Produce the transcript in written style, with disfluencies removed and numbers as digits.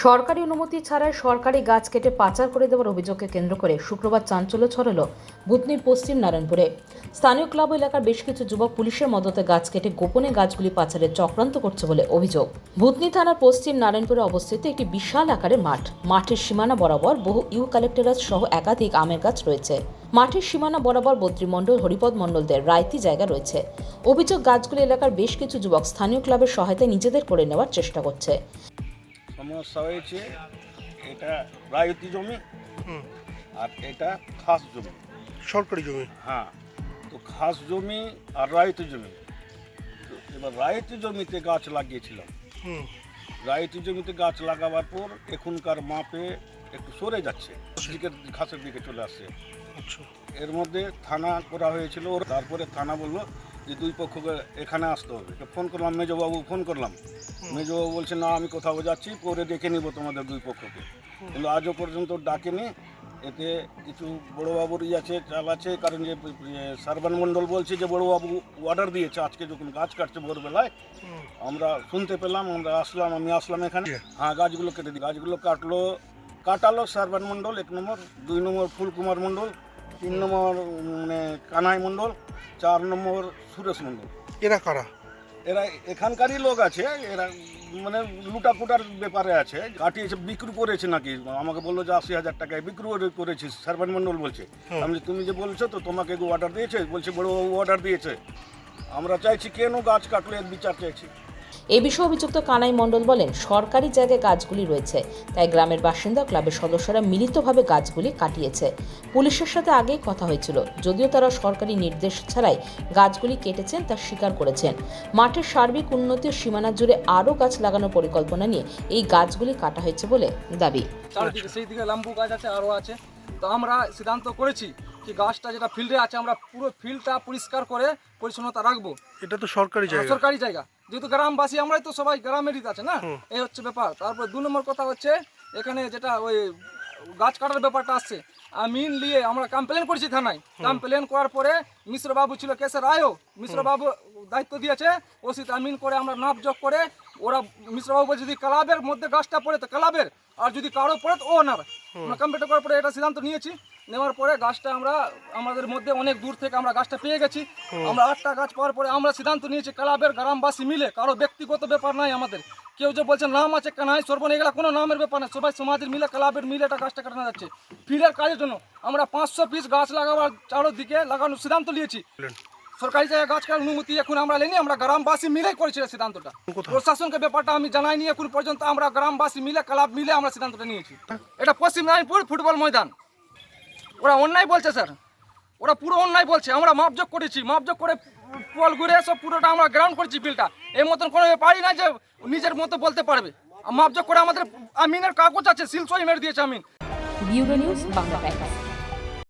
সরকারি অনুমতি ছাড়াই সরকারি গাছ কেটে পাচার করে দেওয়ার অভিযোগকে কেন্দ্র করে শুক্রবার চাঞ্চল্য ছড়ালো বুধনির পশ্চিম নারায়ণপুরে। স্থানীয় ক্লাব এলাকার বেশ কিছু যুবক পুলিশের মদতে গাছ কেটে গোপনে গাছগুলি পাচারের চক্রান্ত করছে বলে অভিযোগ। বুধনি থানার পশ্চিম নারায়ণপুরে অবস্থিত একটি বিশাল আকারের মাঠের সীমানা বরাবর বহু ইউক্যালিপটাস সহ একাধিক আমের গাছ রয়েছে। মাঠের সীমানা বরাবর বদ্রী মণ্ডল, হরিপদ মণ্ডলদের রায়তি জায়গা রয়েছে। অভিযোগ, গাছগুলি এলাকার বেশ কিছু যুবক স্থানীয় ক্লাবের সহায়তায় নিজেদের করে নেওয়ার চেষ্টা করছে। সমস্যা হয়েছে, এটা রায়তি জমি আর এটা খাস জমি, সরকারি জমি। হ্যাঁ, তো খাস জমি আর রায়তি জমি। তো এবার রায়তি জমিতে গাছ লাগিয়েছিলাম। রায়তি জমিতে গাছ লাগাবার পর এখনকার মাপে একটু সরে যাচ্ছে, ঘাসের দিকে চলে আসছে। এর মধ্যে থানা করা হয়েছিল, তারপরে থানা বললো যে দুই পক্ষকে এখানে আসতে হবে। ফোন করলাম, মেজবাবু ফোন করলাম, মেজবাবু বলছে না আমি কোথাও যাচ্ছি, পরে ডেকে নিব তোমাদের দুই পক্ষকে। কিন্তু আজও পর্যন্ত ডাকেনি। এতে কিছু বড়োবাবুর আছে, চাল আছে, কারণ যে সার্বান মণ্ডল বলছে যে বড়োবাবু অর্ডার দিয়েছে আজকে যখন গাছ কাটছে ভোরবেলায়, আমরা শুনতে পেলাম, আমি আসলাম এখানে। হ্যাঁ, গাছগুলো কেটে দিই। গাছগুলো কাটালো সার্বান মণ্ডল 1 নম্বর, 2 নম্বর ফুলকুমার মণ্ডল, 3 নম্বর মানে কানাই মণ্ডল, 4 নম্বর সুরেশ মণ্ডল। এরা কারা? এরা এখানকারই লোক আছে, এরা মানে লুটাপুটার ব্যাপারে আছে। কাটিয়েছে, বিক্রি করেছে নাকি, আমাকে বললো যে 80,000 টাকায় বিক্রি করেছিস। সার্বান মণ্ডল বলছে। আমি তুমি যে বলছো তো তোমাকে অর্ডার দিয়েছে, বলছে বড়োবাবু অর্ডার দিয়েছে। আমরা চাইছি কেন গাছ কাটলো এর বিচার চাইছি। এ বিষয়ে অভিযুক্ত কানাই মণ্ডল বলেন, সরকারি জায়গায় গাছগুলি রয়েছে, তাই গ্রামের বাসিন্দা ক্লাবের সদস্যরা মিলিতভাবে গাছগুলি কাটিয়েছে। পুলিশের সাথে আগেই কথা হয়েছিল, যদিও তারা সরকারি নির্দেশ ছাড়াই গাছগুলি কেটেছেন তা স্বীকার করেছেন। মাঠের সার্বিক উন্নতি ও সীমানা জুড়ে আরও গাছ লাগানোর পরিকল্পনা নিয়ে এই গাছগুলি কাটা হয়েছে বলে দাবি। চারদিকে সেই দিকে লেম্বু গাছ আছে, আরও আছে। তো আমরা সিদ্ধান্ত করেছি যে গাছটা যেটা ফিল্ডে আছে, আমরা পুরো ফিল্ডটা পরিষ্কার করে পরিচ্ছন্নতা রাখবো। এটা তো সরকারি জায়গা। সরকারি জায়গা, যেহেতু গ্রামবাসী আমরাই তো সবাই গ্রামেরই আছে না, এই হচ্ছে ব্যাপার। তারপর 2 নম্বর কথা হচ্ছে, এখানে যেটা ওই গাছ কাটার ব্যাপারটা আসছে, আমিন নিয়ে আমরা কমপ্লেন করেছি থানায়। কমপ্লেন করার পরে মিশ্রবাবু ছিল কেসের আয়ও, মিশ্রবাবু দায়িত্ব দিয়েছে ওসিতে আমিন করে আমরা নাপযোগ করে, ওরা মিশ্রবাবু বলছে যদি ক্লাবের মধ্যে গাছটা পড়ে তো ক্লাবের, আর যদি কারো পড়ে তো ওনার। আমরা কমপ্লেন করার পরে এটা সিদ্ধান্ত নিয়েছি। নেওয়ার পরে গাছটা আমরা আমাদের মধ্যে অনেক দূর থেকে আমরা গাছটা পেয়ে গেছি। আমরা 8টা গাছ পাওয়ার পরে আমরা সিদ্ধান্ত নিয়েছি ক্লাবের গ্রামবাসী মিলে, কারো ব্যক্তিগত ব্যাপার নাই আমাদের। কেউ যে বলছে নাম আছে কানাই সর্বন, এগুলা কোনো নামের ব্যাপার না, সবাই সমাজের মিলে ক্লাবের মিলে এটা গাছটা কাটানো যাচ্ছে ফিল্ডের কাজের জন্য। আমরা 500 পিস গাছ লাগাবার চারোদিকে লাগানোর সিদ্ধান্ত নিয়েছি। সরকারি জায়গায় গাছ কাটার অনুমতি এখন আমরা নিইনি, আমরা গ্রামবাসী মিলে করেছি সিদ্ধান্তটা। প্রশাসনকে ব্যাপারটা আমি জানাইনি এখন পর্যন্ত, আমরা গ্রামবাসী মিলে ক্লাব মিলে আমরা সিদ্ধান্তটা নিয়েছি। এটা পশ্চিম নারায়ণপুর ফুটবল ময়দান। ওরা অন্যায় বলছে স্যার, ওরা পুরো অন্যায় বলছে। আমরা মাপযোগ করেছি, মাপযোগ করে বল ঘুরে সব পুরোটা আমরা গ্রাউন্ড করেছি ফিল্ডটা। এর মতন কোনো ব্যাপারই না যে নিজের মতো বলতে পারবে। মাপযোগ করে আমাদের আমিনের কাগজ আছে, সিল সই মেরে দিয়েছে আমিন। Bureau news, Bangla Times.